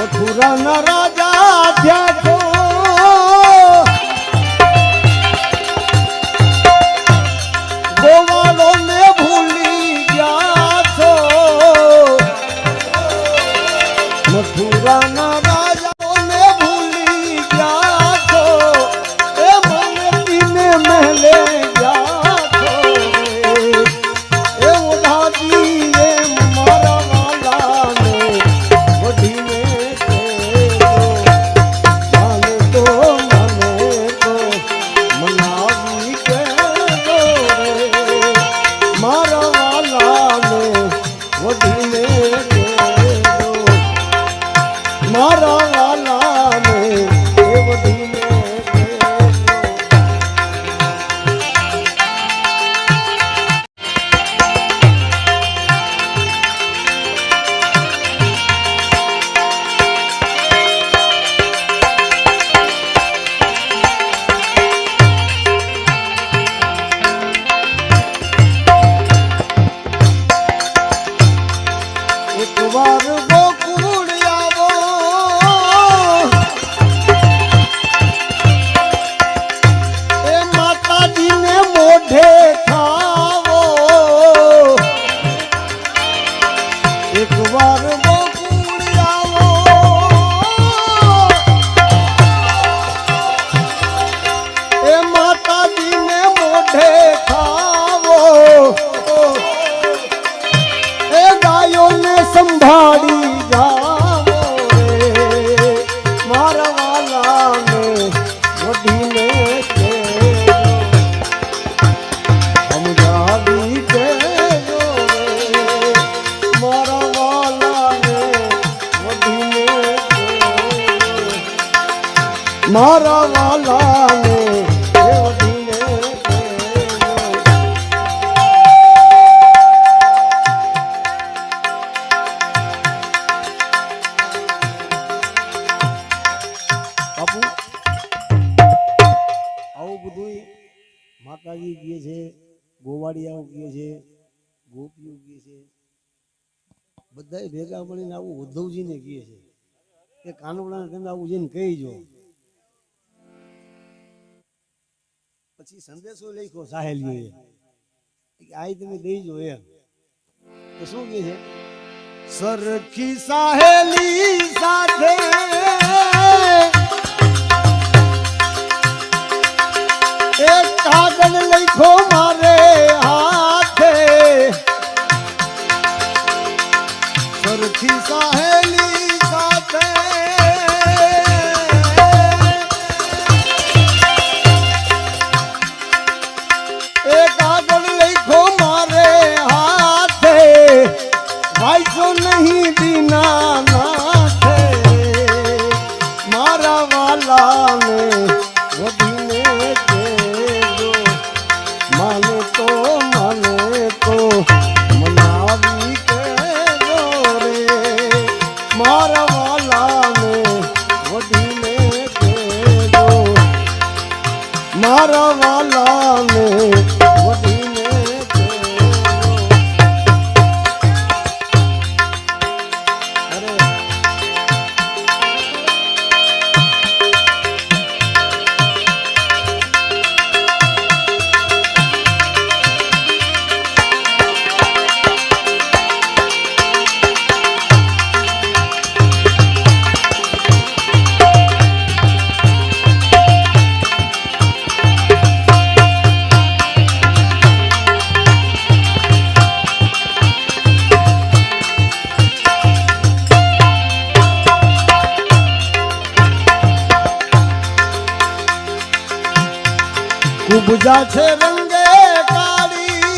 મથુરાના રાજા થયા છો ગોવાળોને ભૂલી ગયા છો મથુરાના રાજાઓને ભૂલી ગયા છો એ મનતીને મહેલે ગયા છો એ ઓઢાજી એમ મારા વાલાને વઢીને સંભાળી જાવો રે મારા વાલાને વઢીને સમજાવી કેજો રે મારા વાલાને વઢીને મારા વાલાને માતાજી કહે છે ગોવાળિયાઓ કહે છે ગોપીઓ કહે છે બધા ભેગા મળીને આવું ઉદ્ધવજીને કહે છે કે કાનુડાને તમે આવું જઈને કહીજો પછી સંદેશો લખ્યો સાહેલીઓએ આ તમે દઈજો એમ તો શું કહે છે સરખી સાહેલી સાથે એક કાગળ લખો મારે હાથે સરખી સાહેલી સાથે એક કાગળ લખો મારે હાથે વાંચો નહીં બીના નાથે મારા વાલાને વઢીને માને તો મનાવી કેજો રે મારા વાલાને વઢીને કેજો મારા વાલાને વઢીને ઉપજા છે રંગે કાળી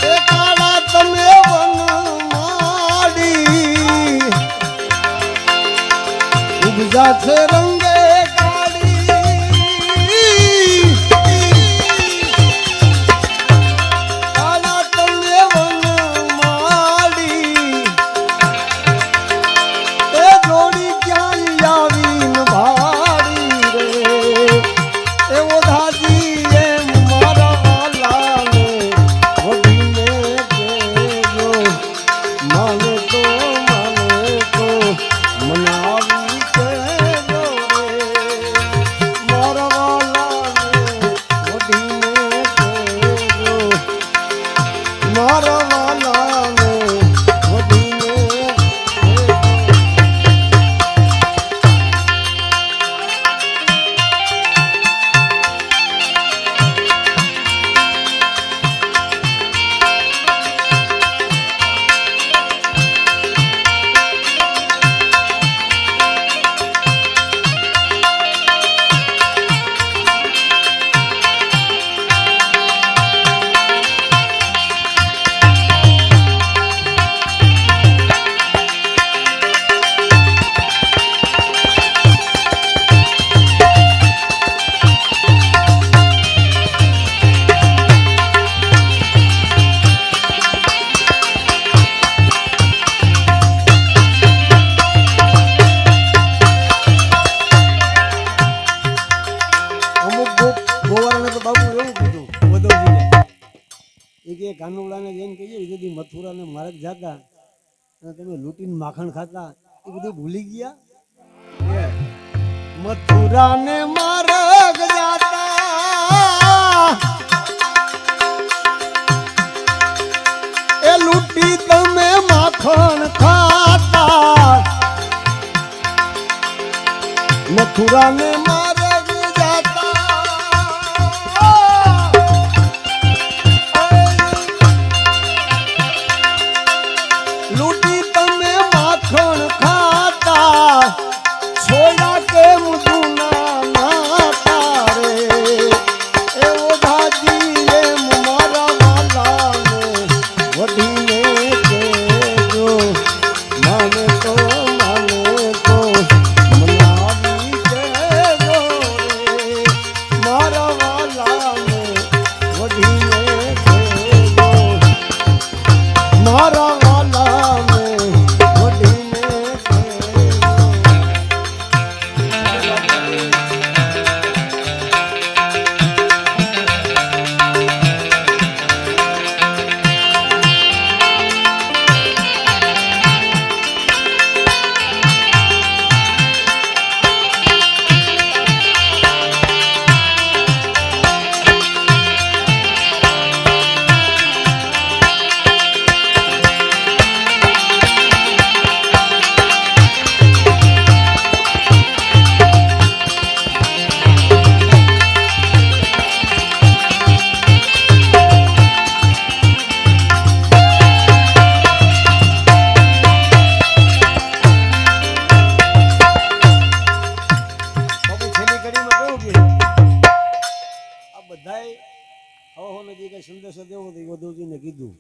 એ કાળા તમે વન માડી ઉપજા છે રંગે કાળી કાળા તમે વન માડી એ જોડી ક્યાં આવી મારા વાલાને વઢીને કેજો કાનુડાને જઈને કહીએ એ બધી મથુરાને માર્ગ જાતા અને તમે લૂંટીને માખણ ખાતા એ બધું ભૂલી ગયા મથુરાને માર્ગ જાતા એ લૂંટી તમે માખણ ખાતા મથુરાને માર્ગ લૂંટી તમે માખણ ખાતા છોડા કે મુદુના નાતા રે એવો દાજી એમ મારા વાલાને વઢીને કેજો માને તો મનાવી કેજો રે મારા વાલાને વઢીને કેજો મારા સંદેશો દેવો તો ઉદ્ધવજીને કીધું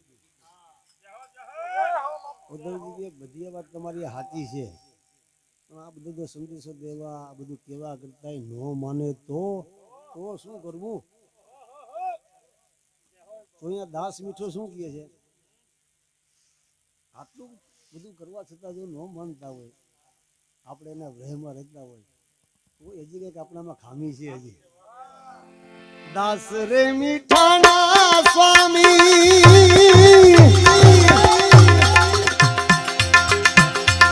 ઉદ્ધવજી બધી વાત તમારી સાચી છે પણ આ બધું સંદેશો દેવા આ બધું કેવા કરતા ન માને તો શું કરવું તો અહીંયા દાસ મીઠો શું કહે છે આટલું બધું કરવા છતાં જો ન માનતા હોય આપણે એના વહેમાં રહેતા હોય તો હજી કંઈક આપણામાં ખામી છે હજી દાસ રે મીઠાના સ્વામી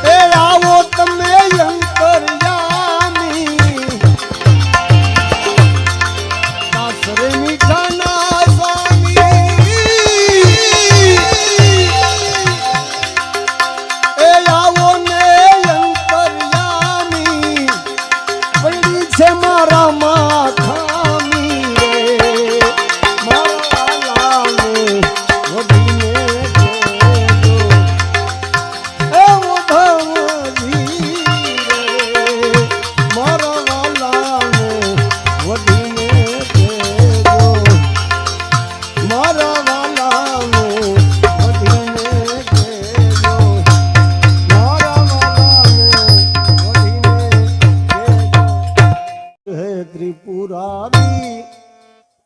એ આવો તમે અંતર્યામી દાસ રે મીઠાના સ્વામી એ આવો ને અંતર્યામી પડી છે મારા માથા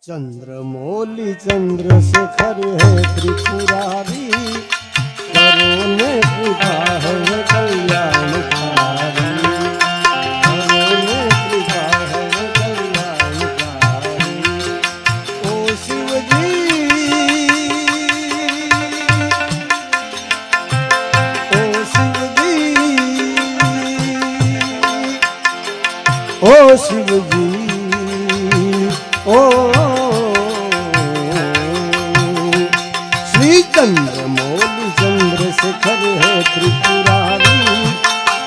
चंद्रमौली चंद्रशेखर है त्रिपुरारी करो ने कृपा है कल्याणकारी करो ने कृपा है कल्याणकारी ओ शिवजी ओ शिवजी ओ चंद्रमौली चंद्रशेखर है त्रिपुरारी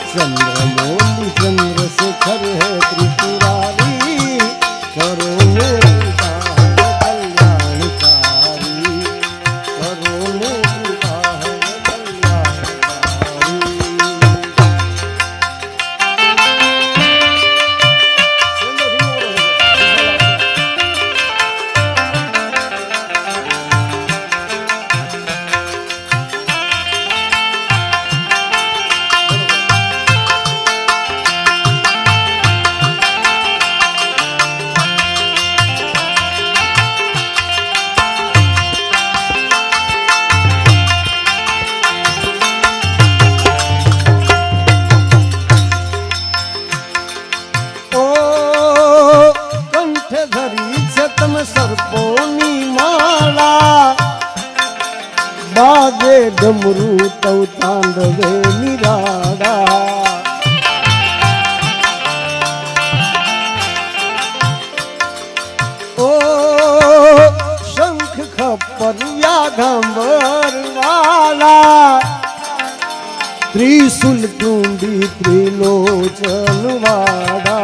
चंद्रमौली चंद्रशेखर है त्रिपुरारी करो ने कृपा है कल्याणकारी करो ने कृपा है कल्याणकारी बाजे डमरू तव तांडवे निराड़ा ओ शंख खप्पर व्याघंबर वाला त्रिशूल टूंडी त्रिलोचन वाड़ा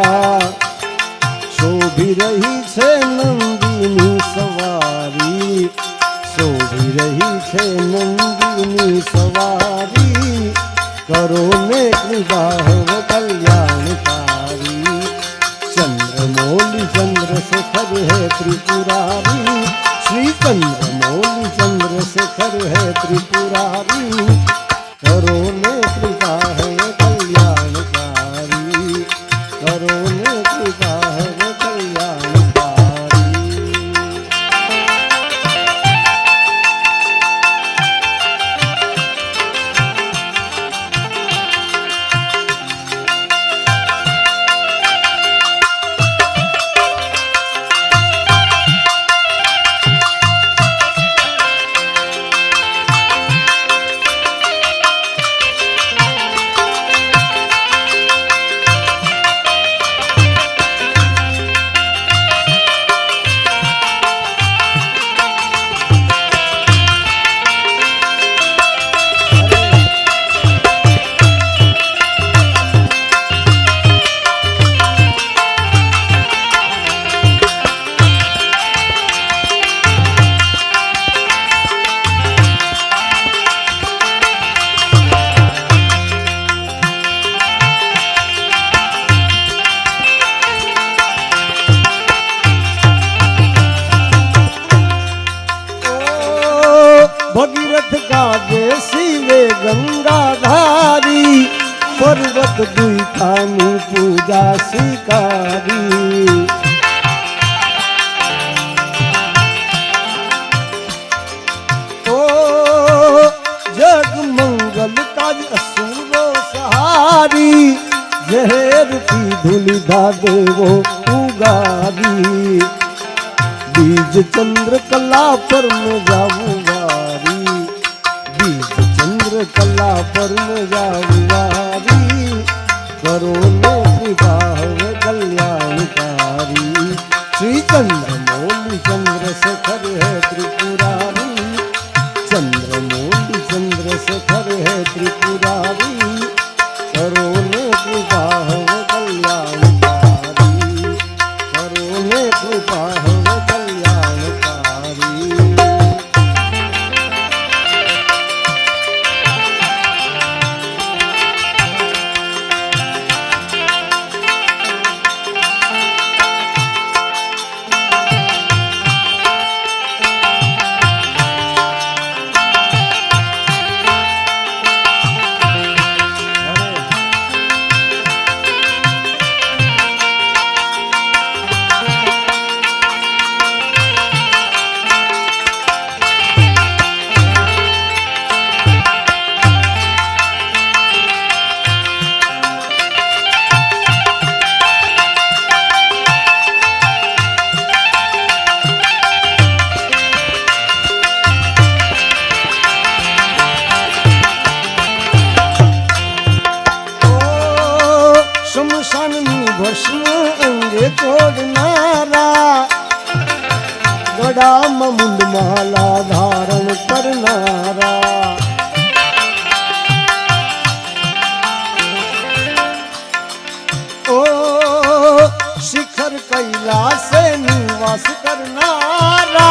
शोभी रही छे नंदिनी सवारी शोभी रही छे नंदिनी सवारी करो ने कृपा हो कल्याणकारी चंद्रमौली चंद्रशेखर है त्रिपुरारी श्री चंद्रमौली चंद्रशेखर है त्रिपुरारी करो ने कृपा है कल्याणकारी करो ने कृपा है कल्याणकारी। भगीरथ गाजे शिवे गंगाधारी पर्वत दुईखानी पूजा शिकारी ओ जग मंगल काज असुरो सहारी जहर की धूलिधा देवो उगारी बीज चंद्र कला पर में जाऊं चंद्र कला पर जारी करो ने कृपा है कल्याणकारी श्री चंद्रमौली चंद्रशेखर है त्रिपुरारी चंद्रमौली चंद्रशेखर है त्रिपुरारी करो ने कृपा है कल्याणकारी करो ने कृपा है कल्याणकारी। भस्म अंगे तोड़नारा गड़ा मुंड माला धारण करनारा ओ शिखर कैलाश निवास करनारा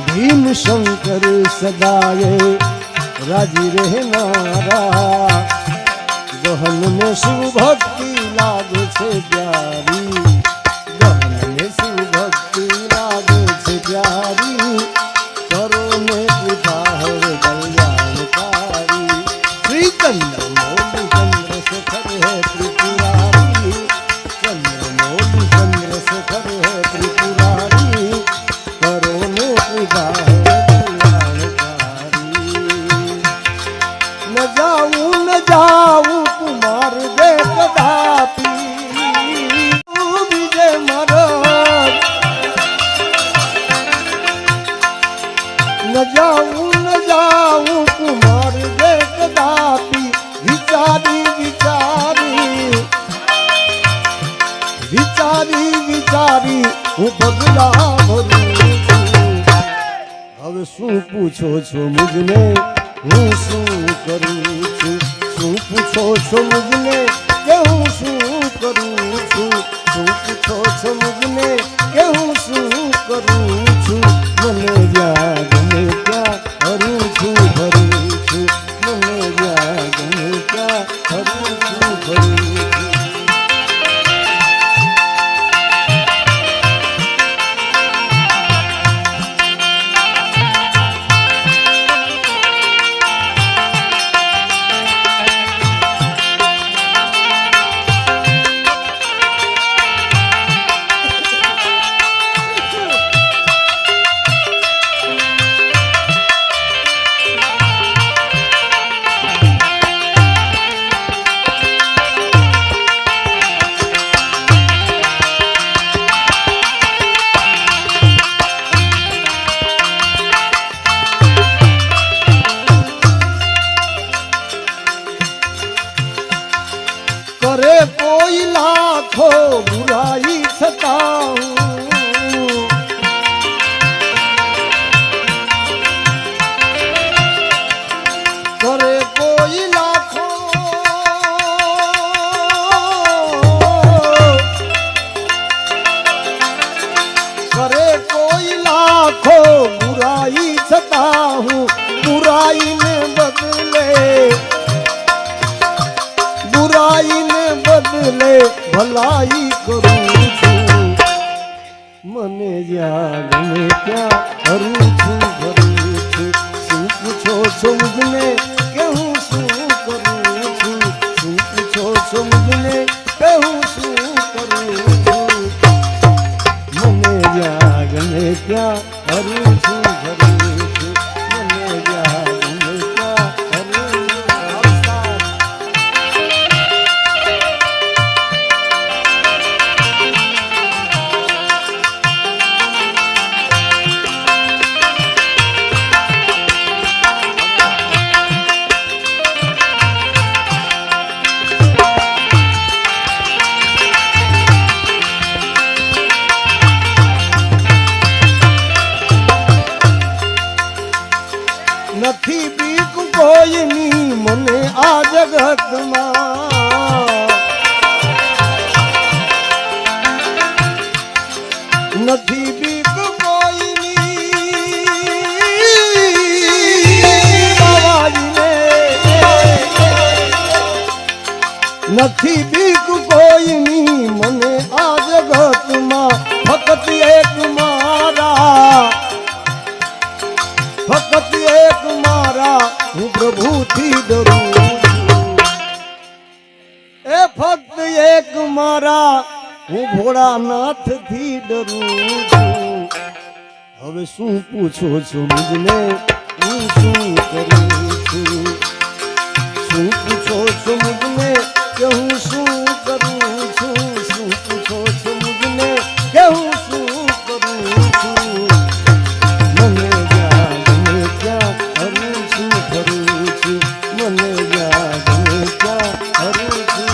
भीम शंकर सदाए राजी रहनारा गहन में शिव भक्ति लागे छे प्यारी गहन में शिव भक्ति लागे छे प्यारी करो ने कृपा है कल्याणकारी श्री चंद्रमौली चंद्रशेखर है त्रिपुरारी चंद्रमौली चंद्रशेखर है त्रिपुरारी करो ने कृपा है कल्याणकारी। न जाऊं कुमार दे कदापि ન જાઉં કુમાર જે કદાપી વિચારી હું પગલા ભરું છું. હવે શું પૂછો છો મુજને હું શું કરું છું? શું પૂછો છો મુજને કે હું શું કરું છું? શું પૂછો છો મુજને કે હું શું કરું છું? મને જ્યાં ગમે ત્યાં ભરું છું મને જ્યાં ગમે ત્યાં ભરું છું करे कोई लाखों बुराई छताऊं करे कोई लाखों बुराई छताऊं बुराई ने बदले भलाई करूं छूं મને જ્યાં ગમે ત્યાં ભરું છું શું પૂછો છો મુજને કે હું શું કરું છું? શું પૂછો છો મુજને કે હું શું કરું છું? મને જ્યાં ગમે ત્યાં ભરું છું મને જ્યાં ગમે ત્યાં ભરું છું. નથી બીક કોઈની મને આ જગતમાં નથી બીક નથી બીક કોઈની મને આ જગતમાં ફક્ત એક મારા હું પ્રભુથી ડરું છું. એ ફક્ત એક મારા હું ભોળાનાથથી ડરું છું. હવે શું પૂછો છો મુજને હું શું કરું છું? શું પૂછો છો મુજને કે હું શું કરું છું? શું પૂછો છો મુજને કે હું શું કરું છું? મને જ્યાં ગમે ત્યાં ભરું છું મને જ્યાં ગમે ત્યાં ભરું છું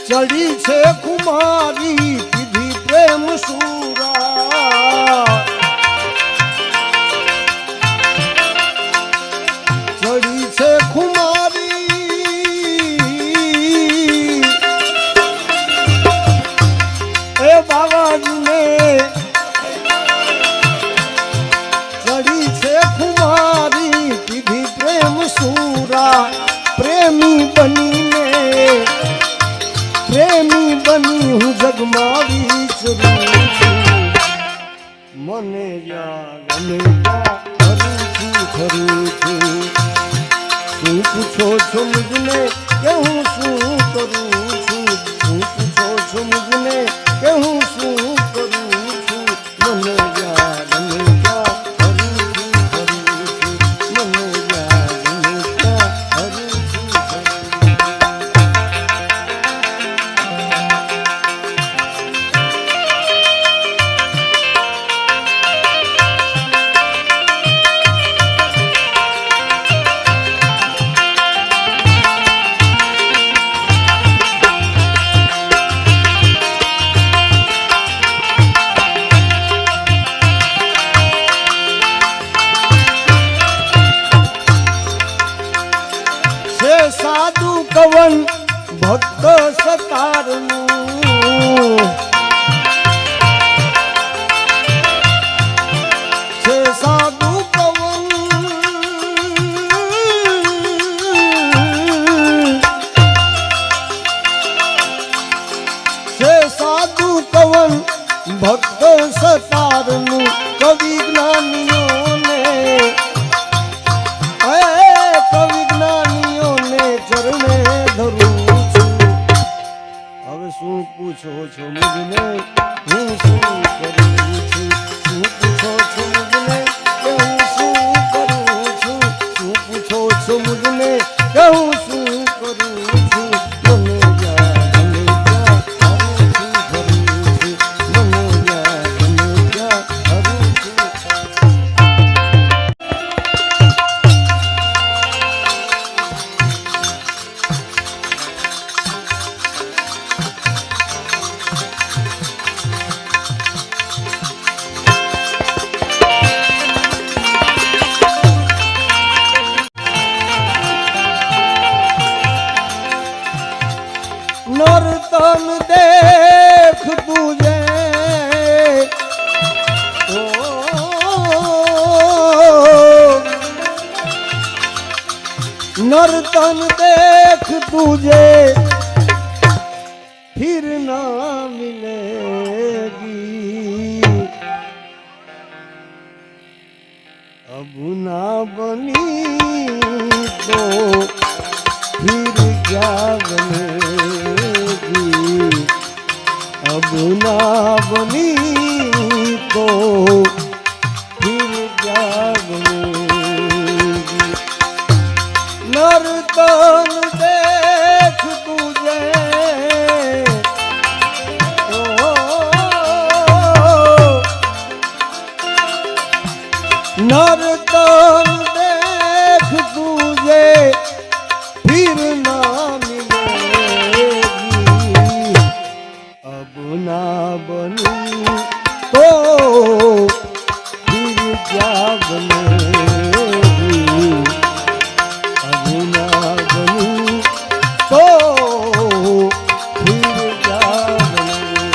ચડી છે કુમારી પીધી પ્રેમ સુરા ચડી છે કુમારી એ બાવાજીને ચડી છે કુમારી પીધી પ્રેમ સુરા પ્રેમી બની હું જગમાં વિચરું છું મને જ્યાં ગમે ત્યાં ફરું છું સાધુ કવન ભક્ત સતારનું છે સાધુ કવન છે સાધુ કવન ભક્ત સતારનું કવિ જ્ઞાનીઓને કવિ જ્ઞાનીઓને ચરણે ધરું છું. હવે શું પૂછો છો મુજને હું શું કરું છું? શું પૂછો છો મુજને કે હું શું કરું છું? શું પૂછો છો મુજને કે હું શું કરું છું? મને યાદ મને ક્યાં કરું છું કરું છું? મને યાદ મને ક્યાં કરું છું? નર્તન દેખ તુજે ઓ નર્તન દેખ તુજે फिर ना मिलेगी अब ना बनी तो फिर क्या बनेगी अब ना बनी तो फिर क्या बनेगी नर्तन देख तुझे नर्तन देख तुझे फिर ना मिलेगी अब ना बनी तो फिर क्या बनेगी अब ना बनी तो फिर क्या बनेगी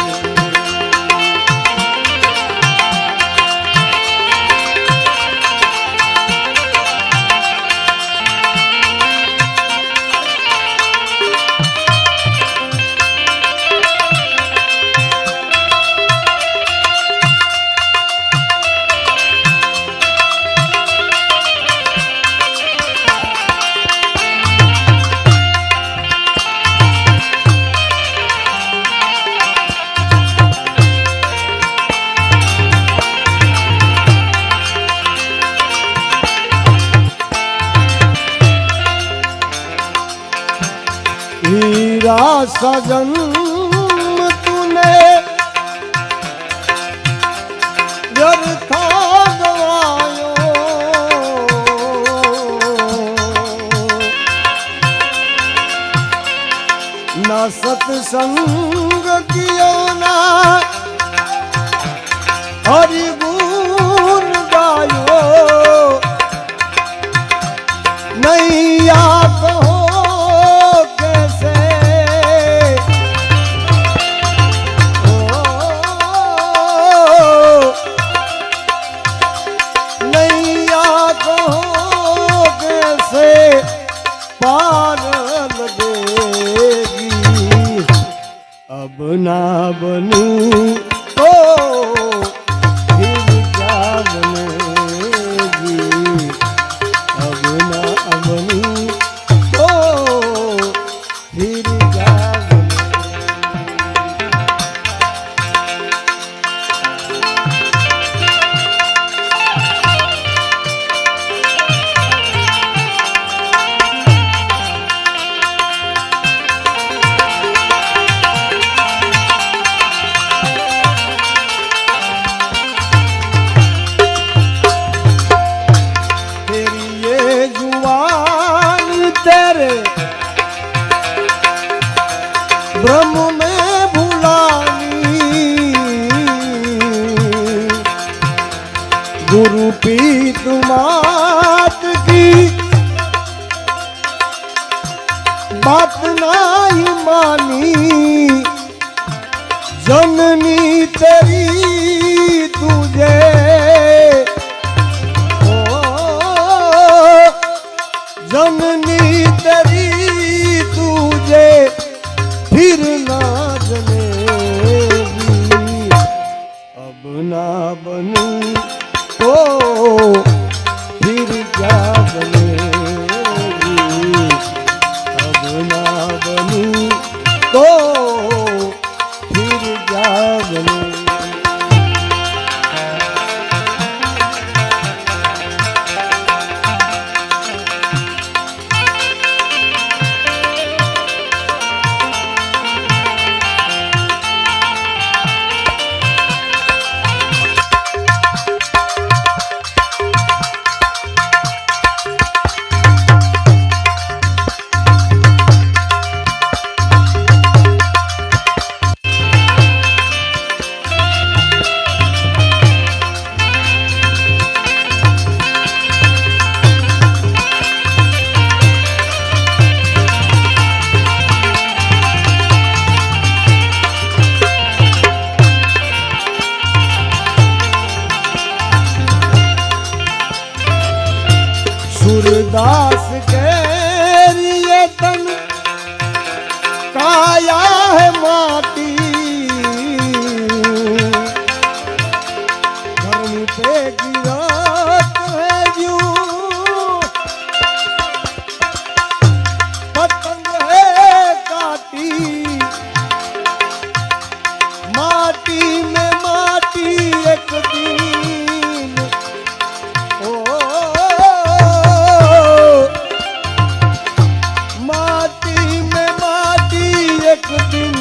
हीरा सजन तूने व्यर्था गवायो न सत्संग कियो ना हरि गुण गायो नैया कहो पार लगेगी अब ना बनी तो फिर क्या बनेगी अब ना बनी तो फिर क्या ब्रह्म में भुलानी गुरु पीत मात की बात नहीं मानी जननी तेरी तुझे ओ जननी तेरी तुझे फिर ना जनेगी अब ना बनूं तो फिर क्या बनेगी अब ना बनूं तो फिर क्या बनेगी सूरदास के लिए तन काया है माटी धरनी पे गिरत है यूं पतंग है काटी माटी में माटी एक दिन ओ एक दिन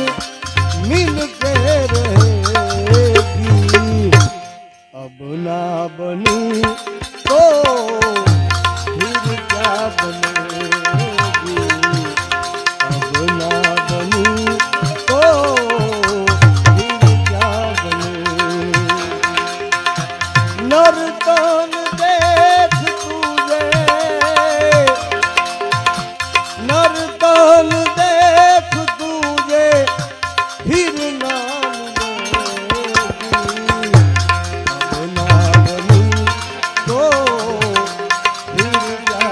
मिल के रहेगी अब ना बनूं तो फिर क्या बनेगी अब ना बनूं तो फिर क्या बनेगी नर्तन देख तुझे नर्तन देख फिर नाम लेगी अब ना बनूं तो फिर क्या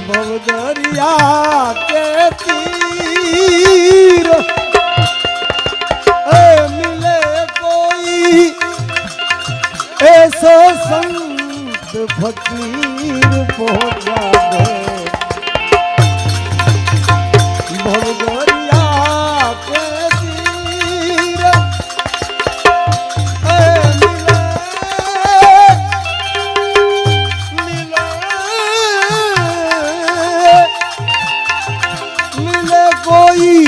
भवदरिया के तीर मिले कोई ऐसो संत फकीर पहुंचा दे भवदरिया के तीर मिले कोई